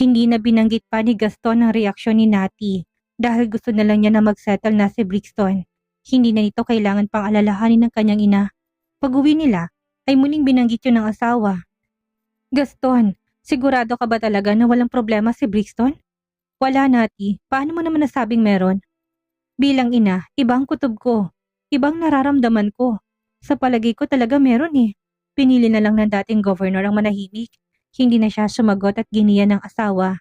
Hindi na binanggit pa ni Gaston ang reaksyon ni Natty dahil gusto na lang niya na magsettle na si Brixton. Hindi na nito kailangan pang alalahanin ng kanyang ina. Pag-uwi nila ay muling binanggit yun ng asawa. Gaston, sigurado ka ba talaga na walang problema si Brixton? Wala, Natty. Paano mo naman nasabing meron? Bilang ina, ibang kutob ko. Ibang nararamdaman ko. Sa palagay ko talaga meron eh. Pinili na lang ng dating governor ang manahimik. Hindi na siya sumagot at giniya ng asawa.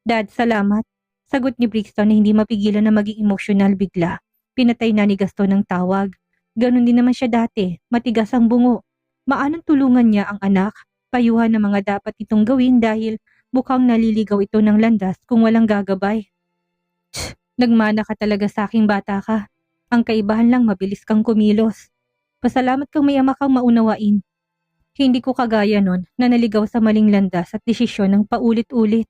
Dad, salamat. Sagot ni Brixton na hindi mapigilan na maging emosyonal bigla. Pinatay na ni Gaston ng tawag. Ganon din naman siya dati, matigas ang bungo. Maanong tulungan niya ang anak, payuhan ng mga dapat itong gawin dahil mukhang naliligaw ito ng landas kung walang gagabay. Nagmana ka talaga sa aking bata ka. Ang kaibahan lang mabilis kang kumilos. Pasalamat kang may ama kang maunawain. Hindi ko kagaya nun na naligaw sa maling landas at desisyon ng paulit-ulit.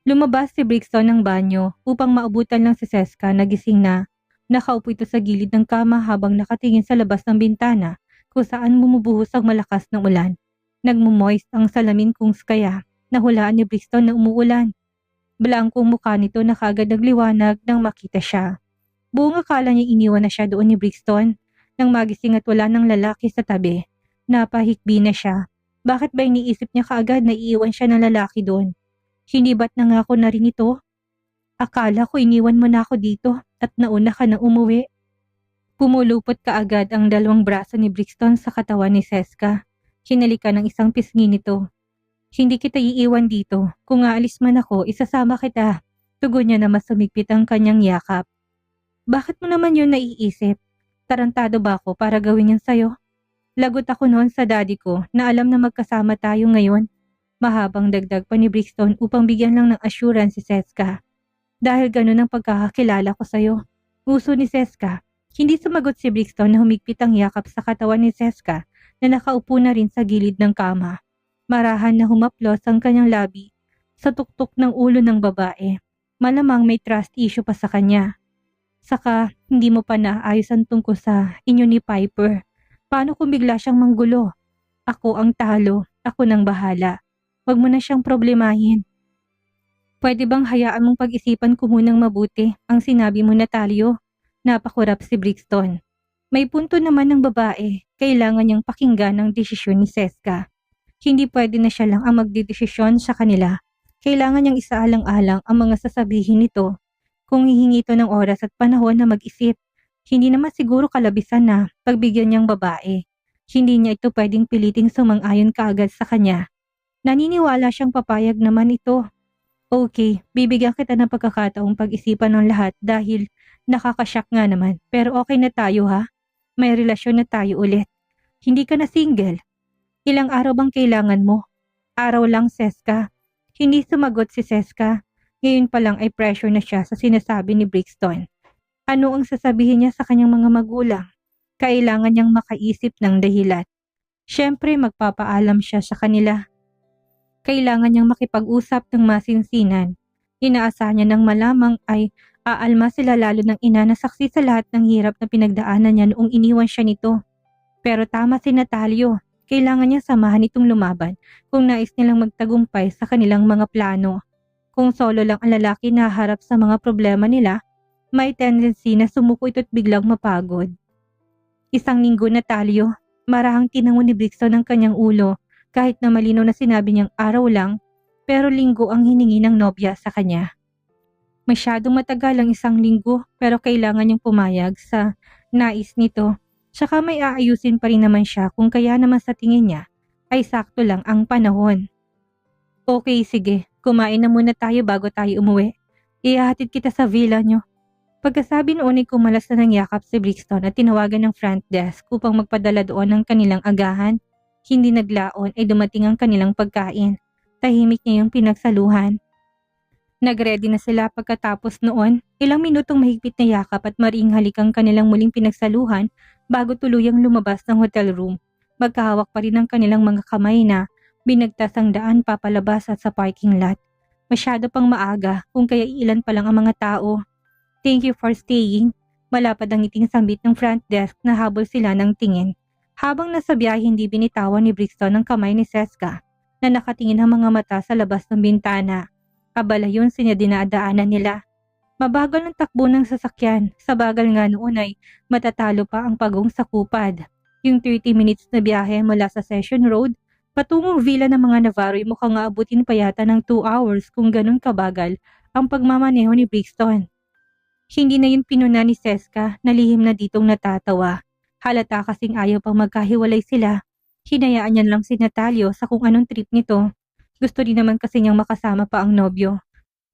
Lumabas si Brixton ng banyo upang maabutan lang si Seska na gising na. Nakaupo ito sa gilid ng kama habang nakatingin sa labas ng bintana kung saan bumubuhos ang malakas ng ulan. Nagmumoist ang salamin kung kaya nahulaan ni Brixton na umuulan. Blangkong mukha nito na kaagad nagliwanag nang makita siya. Buong akala niya iniwan na siya doon ni Brixton. Nang magising at wala ng lalaki sa tabi, napahikbi na siya. Bakit ba iniisip niya kaagad na iiwan siya ng lalaki doon? Hindi ba't nangako na rin ito? Akala ko iniwan mo na ako dito at nauna ka na umuwi. Pumulupot kaagad ang dalawang braso ni Brixton sa katawan ni Seska. Hinalikan ng isang pisngi nito. Hindi kita iiwan dito. Kung aalis man ako, isasama kita. Tugon niya na mas sumigpit ang kanyang yakap. Bakit mo naman yun naiisip? Tarantado ba ako para gawin yan sa'yo? Lagot ako noon sa daddy ko na alam na magkasama tayo ngayon. Mahabang dagdag pa ni Brixton upang bigyan lang ng assurance si Seska. Dahil ganun ang pagkakakilala ko sa'yo. Uso ni Seska. Hindi sumagot si Brixton na humigpit ang yakap sa katawan ni Seska na nakaupo na rin sa gilid ng kama. Marahan na humaplos ang kanyang labi sa tuktok ng ulo ng babae. Malamang may trust issue pa sa kanya. Saka, hindi mo pa naayos ang tungkol sa inyo ni Piper. Paano kung bigla siyang manggulo? Ako ang talo, ako nang bahala. Huwag mo na siyang problemahin. Pwede bang hayaan mong pag-isipan ko munang mabuti ang sinabi mo, Natalio? Napakurap si Brixton. May punto naman ng babae, kailangan niyang pakinggan ang desisyon ni Seska. Hindi pwede na siya lang ang magdedesisyon sa kanila. Kailangan niyang isaalang-alang ang mga sasabihin nito. Kung hihingi ito ng oras at panahon na mag-isip, hindi naman siguro kalabisan na pagbigyan niyang babae. Hindi niya ito pwedeng piliting sumang-ayon kaagad sa kanya. Naniniwala siyang papayag naman ito. Okay, bibigyan kita ng pagkakataong pag-isipan ng lahat dahil nakakasyak nga naman. Pero okay na tayo ha? May relasyon na tayo ulit. Hindi ka na single. Ilang araw bang kailangan mo? Araw lang, Seska. Hindi sumagot si Seska. Ngayon pa lang ay pressure na siya sa sinasabi ni Brixton. Ano ang sasabihin niya sa kanyang mga magulang? Kailangan niyang makaisip ng dahilan. Siyempre magpapaalam siya sa kanila. Kailangan niyang makipag-usap ng masinsinan. Inaasahan niya ng malamang ay aalma sila lalo ng ina na saksi sa lahat ng hirap na pinagdaanan niya noong iniwan siya nito. Pero tama si Natalio. Kailangan niya samahan itong lumaban kung nais nilang magtagumpay sa kanilang mga plano. Kung solo lang ang lalaki na harap sa mga problema nila, may tendency na sumuko ito at biglang mapagod. Isang linggo, Natalio. Marahang tinangon ni Brixton ang kanyang ulo kahit na malinaw na sinabi niyang araw lang, pero linggo ang hiningi ng nobya sa kanya. Masyadong matagal ang isang linggo pero kailangan niyang pumayag sa nais nito. Tsaka may aayusin pa rin naman siya kung kaya naman sa tingin niya ay sakto lang ang panahon. Okay, sige. Kumain na muna tayo bago tayo umuwi. Ihahatid kita sa villa niyo. Pagkasabi noon ay kumalas na ng yakap si Brixton at tinawagan ng front desk upang magpadala doon ng kanilang agahan. Hindi naglaon ay dumating ang kanilang pagkain. Tahimik niya yung pinagsaluhan. Nagready na sila pagkatapos noon. Ilang minutong mahigpit na yakap at maring halik ang kanilang muling pinagsaluhan bago tuluyang lumabas ng hotel room. Magkahawak pa rin ang kanilang mga kamay na binagtas ang daan papalabas at sa parking lot. Masyado pang maaga kung kaya ilan pa lang ang mga tao. Thank you for staying. Malapad ang ngiting sambit ng front desk na habol sila ng tingin. Habang nasa biyahe hindi binitawan ni Brixton ang kamay ni Seska. na nakatingin ang mga mata sa labas ng bintana. Abala yun sa dinadaanan nila. Mabagal ang takbo ng sasakyan. Sa bagal nga noon ay matatalo pa ang pagong sa Kupad. Yung 30 minutes na biyahe mula sa Session Road patungong villa ng mga Navarro ay mukhang aabutin pa yata ng 2 hours kung ganun kabagal ang pagmamaneho ni Brixton. Hindi na yun pinuna ni Seska na lihim na ditong natatawa. Halata kasing ayaw pang magkahiwalay sila. Hinayaan niya lang si Natalio sa kung anong trip nito. Gusto rin naman kasi niyang makasama pa ang nobyo.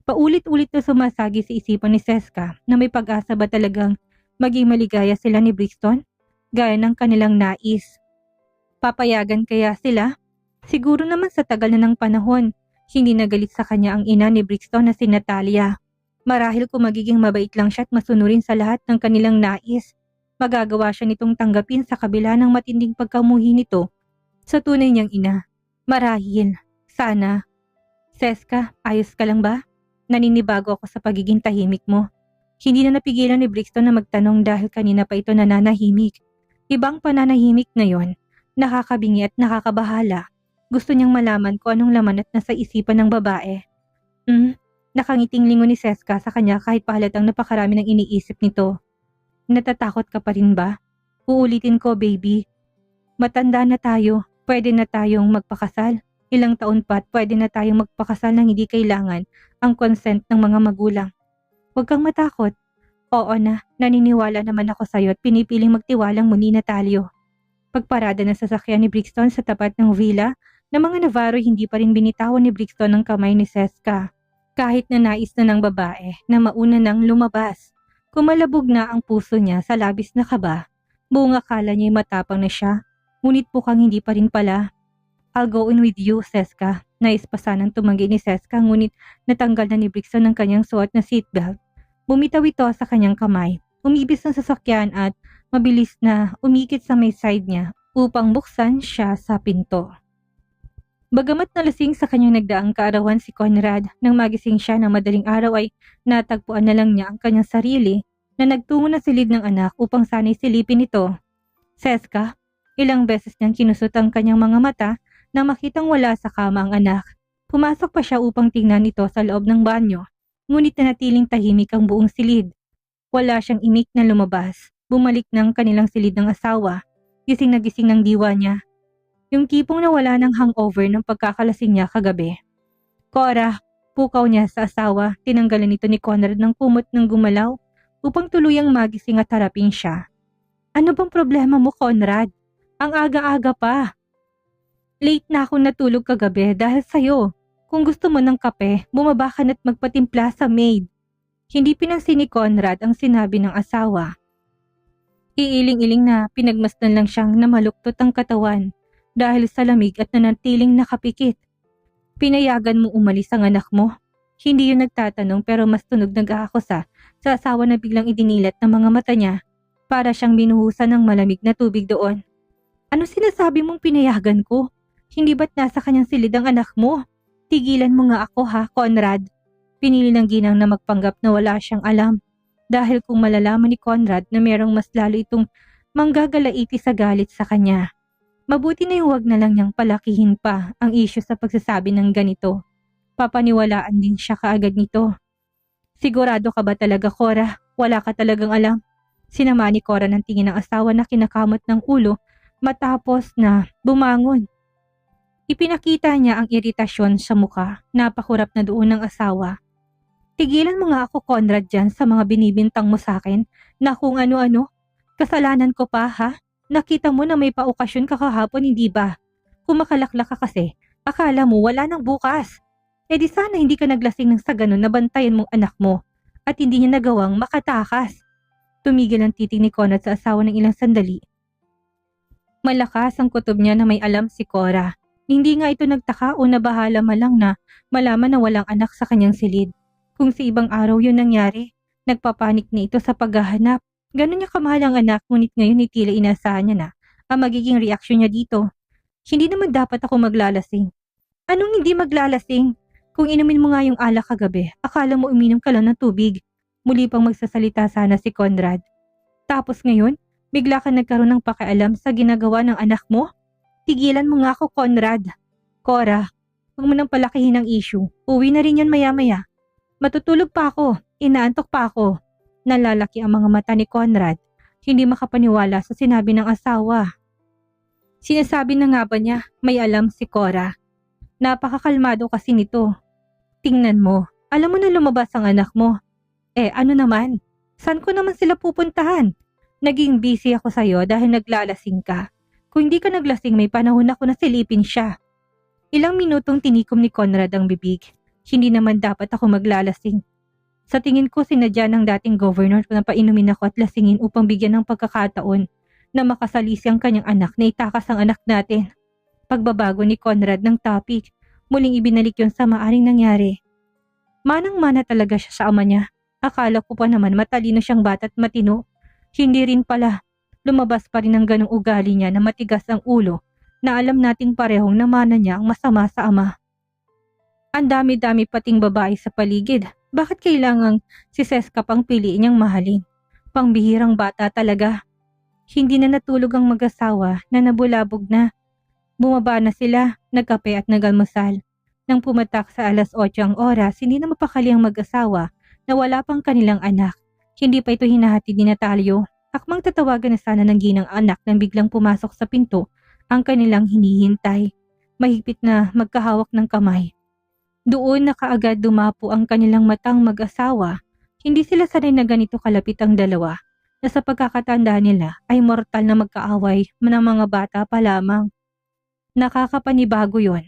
Paulit-ulit na sumasagi sa isipan ni Seska na may pag-asa ba talagang maging maligaya sila ni Brixton? Gaya ng kanilang nais. Papayagan kaya sila? Siguro naman sa tagal na ng panahon, hindi nagalit sa kanya ang ina ni Brixton na si Natalia. Marahil kung magiging mabait lang siya at masunurin sa lahat ng kanilang nais, magagawa siya nitong tanggapin sa kabila ng matinding pagkamuhi nito sa tunay niyang ina. Marahil, sana. Seska, ayos ka lang ba? Naninibago ako sa pagiging tahimik mo. Hindi na napigilan ni Brixton na magtanong dahil kanina pa ito nananahimik. Ibang pananahimik na yon, nakakabingi at nakakabahala. Gusto niyang malaman kung anong laman at nasa isipan ng babae. Nakangiting lingon ni Seska sa kanya kahit pahalatang napakarami ng iniisip nito. Natatakot ka pa rin ba? Uulitin ko, baby. Matanda na tayo, pwede na tayong magpakasal. Ilang taon pa at pwede na tayong magpakasal nang hindi kailangan ang consent ng mga magulang. Huwag kang matakot. Oo na, naniniwala naman ako sa'yo at pinipiling magtiwalang muli na Natalio. Pagparada ng sasakyan ni Brixton sa tapat ng villa, ng mga Navarro hindi pa rin binitawan ni Brixton ang kamay ni Seska. Kahit na nais na ng babae na mauna nang lumabas. Kumalabog na ang puso niya sa labis na kaba. Buong akala niya'y matapang na siya, ngunit mukhang hindi pa rin pala. I'll go in with you, Seska. Nais pa sanang tumanggi ni Seska ngunit natanggal na ni Brixton ang kanyang suot na seatbelt. Bumitaw ito sa kanyang kamay. Umibis ng sasakyan at mabilis na umikit sa may side niya upang buksan siya sa pinto. Bagamat nalasing sa kanyang nagdaang kaarawan si Conrad, nang magising siya ng madaling araw ay natagpuan na lang niya ang kanyang sarili na nagtungo na silid ng anak upang sana'y silipin ito. Seska, ilang beses niyang kinusot ang kanyang mga mata nang makitang wala sa kama ang anak. Pumasok pa siya upang tingnan ito sa loob ng banyo, ngunit nanatiling tahimik ang buong silid. Wala siyang imik na lumabas. Bumalik ng kanilang silid ng asawa. Gising na gising ng diwa niya. Yung tipong nawala ng hangover ng pagkakalasing niya kagabi. Cora, pukaw niya sa asawa, tinanggalan nito ni Conrad ng kumot ng gumalaw upang tuluyang magising at harapin siya. Ano bang problema mo, Conrad? Ang aga-aga pa. Late na akong natulog kagabi dahil sa'yo. Kung gusto mo ng kape, bumaba ka na't magpatimpla sa maid. Hindi pinansin ni Conrad ang sinabi ng asawa. Iiling-iling na pinagmasdan lang siyang namaluktot ang katawan dahil sa lamig at nanatiling nakapikit. Pinayagan mo umalis ang anak mo? Hindi yun nagtatanong pero mas tunog nag-aakusa sa asawa na biglang idinilat ng mga mata niya para siyang binuhusan ng malamig na tubig doon. Ano sinasabi mong pinayagan ko? Hindi ba't nasa kanyang silid ang anak mo? Tigilan mo nga ako ha, Conrad. Pinili ng ginang na magpanggap na wala siyang alam. Dahil kung malalaman ni Conrad na merong mas lalo itong manggagalaiti sa galit sa kanya. Mabuti na yung wag na lang niyang palakihin pa ang issue sa pagsasabi ng ganito. Papaniwalaan din siya kaagad nito. Sigurado ka ba talaga, Cora? Wala ka talagang alam. Sinama ni Cora ng tingin ng asawa na kinakamot ng ulo matapos na bumangon. Ipinakita niya ang iritasyon sa muka. Napakurap na doon ng asawa. Tigilan mo nga ako, Conrad, dyan sa mga binibintang mo sa akin na kung ano-ano. Kasalanan ko pa, ha? Nakita mo na may paokasyon ka kahapon, hindi ba? Kung makalaklak ka kasi, akala mo wala nang bukas. E di sana hindi ka naglasing ng sa ganun na bantayan mong anak mo at hindi niya nagawang makatakas. Tumigil ang titig ni Conrad sa asawa ng ilang sandali. Malakas ang kutob niya na may alam si Cora. Hindi nga ito nagtaka o nabahala malang na malaman na walang anak sa kanyang silid. Kung sa ibang araw yun nangyari, nagpapanik na ito sa paghahanap. Ganun niya kamahal ang anak, ngunit ngayon tila inasahan niya na ang magiging reaksyon niya dito. Hindi naman dapat ako maglalasing. Anong hindi maglalasing? Kung inumin mo nga yung alak kagabi, akala mo uminom ka lang ng tubig. Muli pang magsasalita sana si Conrad. Tapos ngayon, bigla ka nagkaroon ng pakialam sa ginagawa ng anak mo? Tigilan mo nga ako, Conrad. Cora, Huwag mo nang palakihin ang issue. Uwi na rin yun maya-maya. Matutulog pa ako. Inaantok pa ako. Nalalaki ang mga mata ni Conrad. Hindi makapaniwala sa sinabi ng asawa. Sinasabi na nga ba niya may alam si Cora? Napakakalmado kasi nito. Tingnan mo, alam mo na lumabas ang anak mo. Ano naman? Saan ko naman sila pupuntahan? Naging busy ako sa'yo dahil naglalasing ka. Kung hindi ka naglasing may panahon ako na silipin siya. Ilang minutong tinikom ni Conrad ang bibig. Hindi naman dapat ako maglalasing. Sa tingin ko sinadya ng dating governor na painumin ako at lasingin upang bigyan ng pagkakataon na makasalisi ang kanyang anak na itakas ang anak natin. Pagbabago ni Conrad ng topic, muling ibinalik yon sa maaring nangyari. Manang-mana talaga siya sa ama niya. Akala ko pa naman matalino siyang bata at matino. Hindi rin pala. Lumabas pa rin ang ganong ugali niya na matigas ang ulo na alam nating parehong namana niya ang masama sa ama. Ang dami-dami pating babae sa paligid. Bakit kailangang si Seska pang piliin niyang mahalin? Pangbihirang bata talaga. Hindi na natulog ang mag-asawa na nabulabog na. Bumaba na sila, nagkape at nagalmusal. Nang pumatak sa 8:00 ang oras, hindi na mapakali ang mag-asawa na wala pang kanilang anak. Hindi pa ito hinahatid ni Natalio. Akmang tatawagan na sana ng ginang anak nang biglang pumasok sa pinto ang kanilang hinihintay. Mahigpit na magkahawak ng kamay. Doon na kaagad dumapo ang kanilang matang mag-asawa. Hindi sila sanay na ganito kalapit ang dalawa, na sa pagkakatanda nila ay mortal na magkaaway ng mga bata pa lamang. Nakakapanibago yon.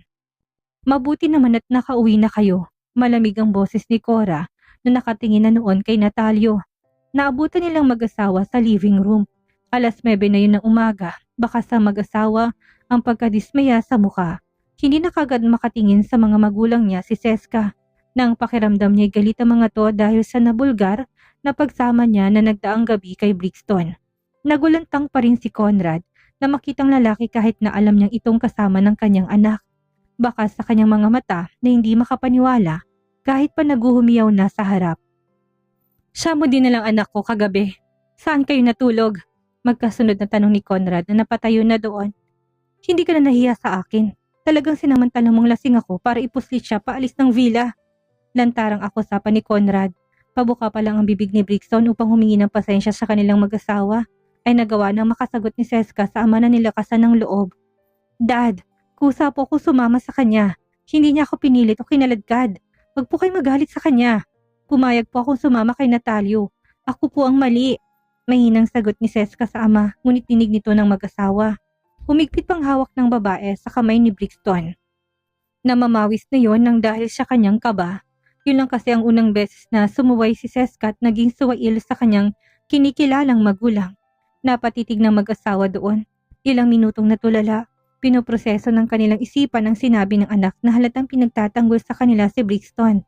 Mabuti naman at nakauwi na kayo. Malamig ang boses ni Cora na nakatingin na noon kay Natalio. Naabutan nilang mag-asawa sa living room. 9:00 na yun ng umaga. Baka sa mag-asawa ang pagkadismaya sa mukha. Hindi na kagad makatingin sa mga magulang niya si Seska. Nang pakiramdam niya galit ang mga to dahil sa nabulgar na pagsama niya na nagdaang gabi kay Brixton. Nagulantang pa rin si Conrad na makitang lalaki kahit na alam niyang itong kasama ng kanyang anak. Baka sa kanyang mga mata na hindi makapaniwala kahit pa naguhumiyaw na sa harap. Siya mo din na lang anak ko kagabi. Saan kayo natulog? Magkasunod na tanong ni Conrad na napatayo na doon. Hindi ka na nahiya sa akin. Talagang sinamantala mong lasing ako para ipuslit siya paalis ng villa. Lantarang ako sapan ni Conrad. Pabuka pa lang ang bibig ni Brixton upang humingi ng pasensya sa kanilang mag-asawa ay nagawa ng makasagot ni Seska sa ama na nilakasan ng loob. Dad, kusa po ako sumama sa kanya. Hindi niya ako pinilit o kinaladkad. Wag po kayo magalit sa kanya. Pumayag po akong sumama kay Natalio. Ako po ang mali. Mahinang sagot ni Seska sa ama, ngunit dinig nito ng mag-asawa. Humigpit pang hawak ng babae sa kamay ni Brixton. Namamawis na yon nang dahil sa kanyang kaba. Yun lang kasi ang unang beses na sumuway si Seska at naging suwail sa kanyang kinikilalang magulang. Napatitig ng mag-asawa doon. Ilang minutong natulala, pinoproseso ng kanilang isipan ang sinabi ng anak na halatang pinagtatanggol sa kanila si Brixton.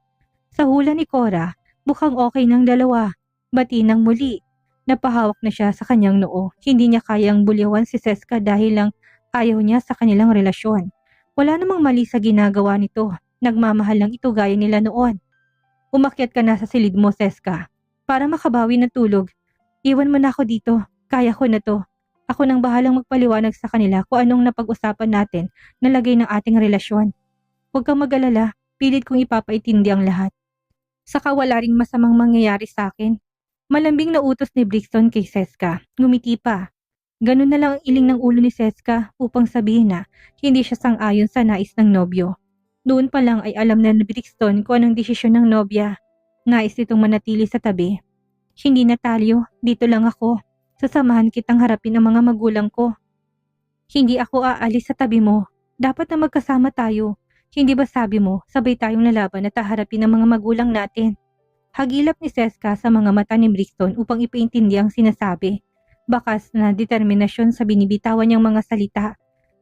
Sa hula ni Cora, mukhang okay ng dalawa. Bati ng muli. Napahawak na siya sa kanyang noo. Hindi niya kayang buliwan si Seska dahil lang ayaw niya sa kanilang relasyon. Wala namang mali sa ginagawa nito. Nagmamahal lang ito gaya nila noon. Umakyat ka na sa silid mo, Seska. Para makabawi ng tulog. Iwan mo na ako dito. Kaya ko na to. Ako nang bahalang magpaliwanag sa kanila kung anong napag-usapan natin na lagay ng ating relasyon. Huwag kang mag-alala. Pilit kong ipapaintindi ang lahat. Saka wala ring masamang mangyayari sa akin. Malambing na utos ni Brixton kay Seska. Ngumiti pa. Ganun na lang ang iling ng ulo ni Seska upang sabihin na hindi siya sang-ayon sa nais ng nobyo. Noon pa lang ay alam na ni Brixton kung anong desisyon ng nobya. Nais itong manatili sa tabi. Hindi Natalio, dito lang ako. Sasamahan kitang harapin ang mga magulang ko. Hindi ako aalis sa tabi mo. Dapat na magkasama tayo. Hindi ba sabi mo, sabay tayong lalaban at haharapin ang mga magulang natin? Hagilap ni Seska sa mga mata ni Brixton upang ipaintindi ang sinasabi. Bakas na determinasyon sa binibitawan niyang mga salita.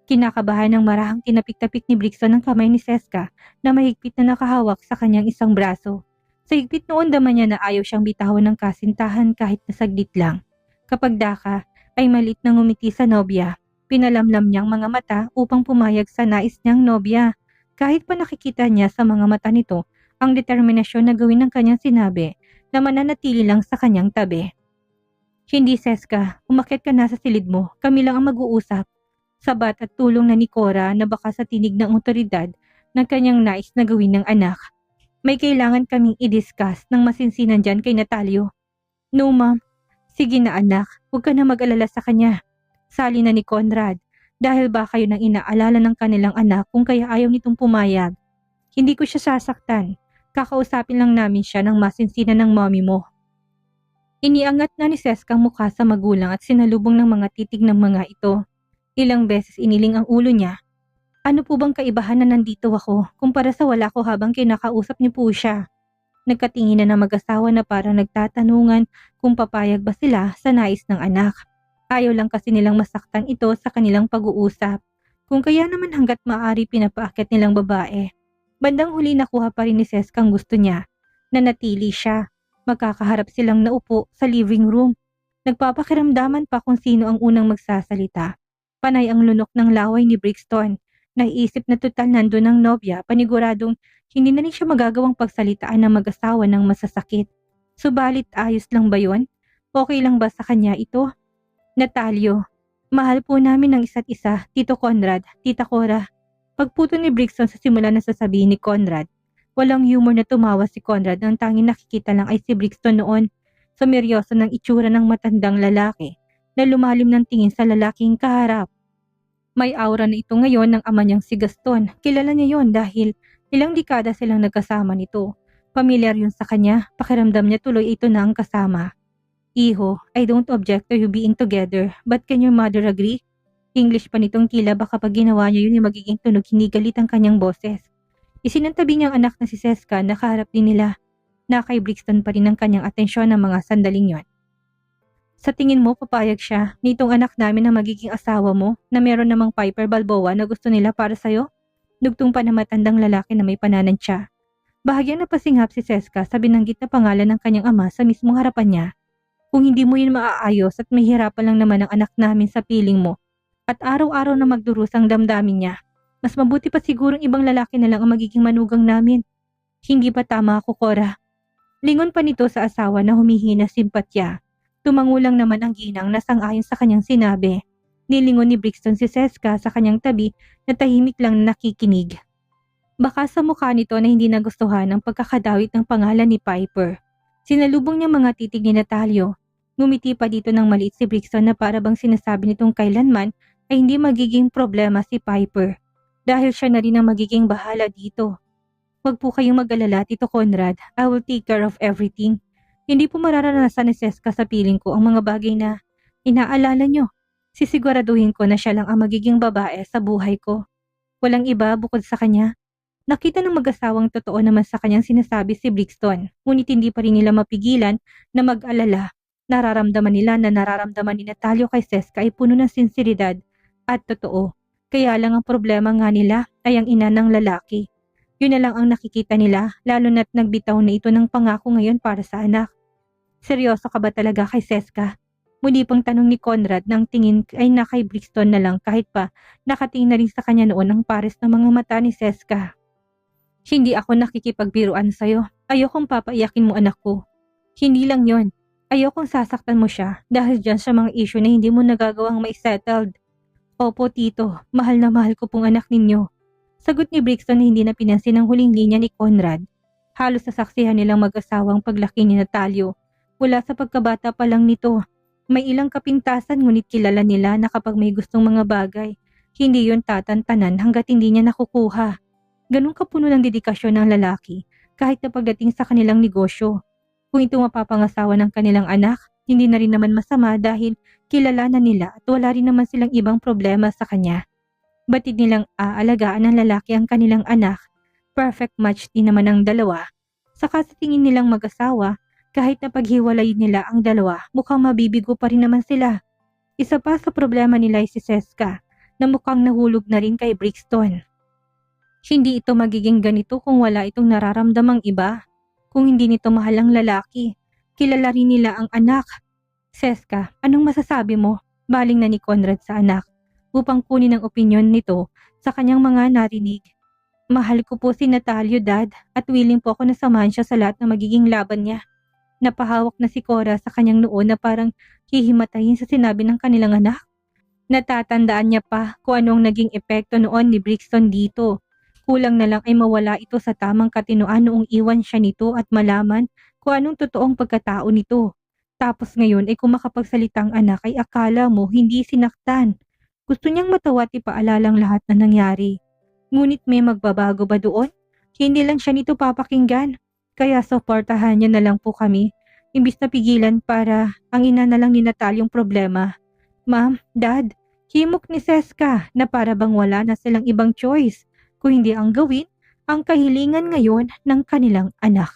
Kinakabahan ng marahang tinapik-tapik ni Brixton ang kamay ni Seska na mahigpit na nakahawak sa kanyang isang braso. Sa higpit noon daman niya na ayaw siyang bitawan ng kasintahan kahit na saglit lang. Kapag daka ay malit na ngumiti sa nobya. Pinalamlam niyang mga mata upang pumayag sa nais niyang nobya. Kahit pa nakikita niya sa mga mata nito ang determinasyon na gawin ng kanyang sinabi na mananatili lang sa kanyang tabi. Hindi Seska, umakyat ka na sa silid mo, kami lang ang mag-uusap. Sabat at tulong na ni Cora na baka sa tinig ng otoridad ng kanyang nais na gawin ng anak. May kailangan kaming i-discuss ng masinsinan dyan kay Natalio. No ma'am, sige na anak, huwag ka na mag-alala sa kanya. Sali na ni Conrad, dahil ba kayo nang inaalala ng kanilang anak kung kaya ayaw nitong pumayag. Hindi ko siya sasaktan, kakausapin lang namin siya ng masinsinan ng mommy mo. Iniangat na ni Seska ang mukha sa magulang at sinalubong ng mga titig ng mga ito. Ilang beses iniling ang ulo niya. Ano po bang kaibahan na nandito ako kumpara sa wala ko habang kinakausap niyo po siya? Nagkatingin na mag-asawa na parang nagtatanungan kung papayag ba sila sa nais ng anak. Ayaw lang kasi nilang masaktan ito sa kanilang pag-uusap. Kung kaya naman hanggat maaari pinapaakyat nilang babae. Bandang huli nakuha pa rin ni Seska ang gusto niya. Nanatili siya. Magkakaharap silang naupo sa living room. Nagpapakiramdaman pa kung sino ang unang magsasalita. Panay ang lunok ng laway ni Brixton. Naiisip na total nandun ang nobya, paniguradong hindi na rin siya magagawang pagsalitaan ng mag-asawa ng masasakit. Subalit ayos lang ba yon? Okay lang ba sa kanya ito? Natalio, mahal po namin ng isa't isa, Tito Conrad, Tita Cora. Pagputo ni Brixton sa simula na sasabihin ni Conrad, walang humor na tumawa si Conrad nang tanging nakikita lang ay si Brixton noon. Sumeryoso ng itsura ng matandang lalaki na lumalim ng tingin sa lalaking kaharap. May aura na ito ngayon ng ama niyang si Gaston. Kilala niya yon dahil ilang dekada silang nagkasama nito. Pamilyar yun sa kanya, pakiramdam niya tuloy ito na ang kasama. Iho, I don't object to you being together, but can your mother agree? English pa nitong tila baka pag ginawa niya yun ay magiging tunog hindi galit ang kanyang boses. Isinantabi niyang anak na si Seska, nakaharap din nila. Na kay Brixton pa rin ang kanyang atensyon ng mga sandaling yon. Sa tingin mo papayag siya nitong anak namin na magiging asawa mo na meron namang Piper Balboa na gusto nila para sa'yo? Dugtong pa na matandang lalaki na may pananansya. Bahagyang napasinghap si Seska sa binanggit na pangalan ng kanyang ama sa mismong harapan niya. Kung hindi mo yun maaayos at mahirapan lang naman ang anak namin sa piling mo at araw-araw na magdurusang damdamin niya, mas mabuti pa sigurong ibang lalaki na lang ang magiging manugang namin. Hindi pa tama ako, Cora. Lingon pa nito sa asawa na humihina simpatya. Tumangulang naman ang ginang na sang-ayon sa kanyang sinabi. Nilingon ni Brixton si Seska sa kanyang tabi na tahimik lang na nakikinig. Baka sa mukha nito na hindi nagustuhan ang pagkakadawit ng pangalan ni Piper. Sinalubong niya mga titig ni Natalio. Ngumiti pa dito ng maliit si Brixton na para bang sinasabi nitong kailanman ay hindi magiging problema si Piper. Dahil siya na rin ang magiging bahala dito. Huwag po kayong mag-alala, Tito Conrad. I will take care of everything. Hindi po mararanasan ni Seska sa piling ko ang mga bagay na inaalala nyo. Sisiguraduhin ko na siya lang ang magiging babae sa buhay ko. Walang iba bukod sa kanya. Nakita ng mag-asawang totoo naman sa kanyang sinasabi si Brixton, ngunit hindi pa rin nila mapigilan na mag-alala. Nararamdaman nila na nararamdaman ni Natalio kay Seska ay puno ng sinseridad at totoo. Kaya lang ang problema nga nila ay ang ina ng lalaki. Yun na lang ang nakikita nila, lalo na't nagbitaw na ito ng pangako ngayon para sa anak. Seryoso ka ba talaga kay Seska? Muli pang tanong ni Conrad nang tingin ay na kay Brixton na lang kahit pa nakatingin na rin sa kanya noon ang pares ng mga mata ni Seska. Hindi ako nakikipagbiruan sa'yo. Ayokong papaiyakin mo anak ko. Hindi lang yon. Ayokong sasaktan mo siya dahil dyan sa mga issue na hindi mo nagagawang may settled. Opo tito, mahal na mahal ko pong anak ninyo. Sagot ni Brixton na hindi na pinansin ang huling linya ni Conrad. Halos sasaksihan nilang mag-asawang paglaki ni Natalio. Mula sa pagkabata pa lang nito, may ilang kapintasan ngunit kilala nila na kapag may gustong mga bagay, hindi yon tatantanan hanggat hindi niya nakukuha. Ganun kapuno ng dedikasyon ng lalaki kahit na pagdating sa kanilang negosyo. Kung ito mapapangasawa ng kanilang anak, hindi na rin naman masama dahil kilala na nila at wala rin naman silang ibang problema sa kanya. Batid nilang aalagaan ng lalaki ang kanilang anak. Perfect match din naman ang dalawa. Saka sa tingin nilang mag-asawa, kahit na paghiwalayin nila ang dalawa, mukhang mabibigo pa rin naman sila. Isa pa sa problema nila ay si Seska, na mukhang nahulog na rin kay Brixton. Hindi ito magiging ganito kung wala itong nararamdamang iba. Kung hindi nito mahal ang lalaki, kilala rin nila ang anak. Seska, anong masasabi mo? Baling na ni Conrad sa anak, upang kunin ang opinyon nito sa kanyang mga narinig. Mahal ko po si Natalio, Dad, at willing po ako na samahan siya sa lahat na magiging laban niya. Napahawak na si Cora sa kanyang noon na parang hihimatayin sa sinabi ng kanilang anak. Natatandaan niya pa kung anong naging epekto noon ni Brixton dito. Kulang na lang ay mawala ito sa tamang katinoan noong iwan siya nito at malaman kung anong totoong pagkatao nito. Tapos ngayon ay kung makapagsalitang anak ay akala mo hindi sinaktan. Gusto niyang matawa at ipaalalang lahat na nangyari. Ngunit may magbabago ba doon? Hindi lang siya nito papakinggan. Kaya suportahan niya na lang po kami. Imbis na pigilan para ang ina na lang ni Natal yung problema. Ma'am, Dad, himok ni Seska na para bang wala na silang ibang choice. Kung hindi ang gawin, ang kahilingan ngayon ng kanilang anak.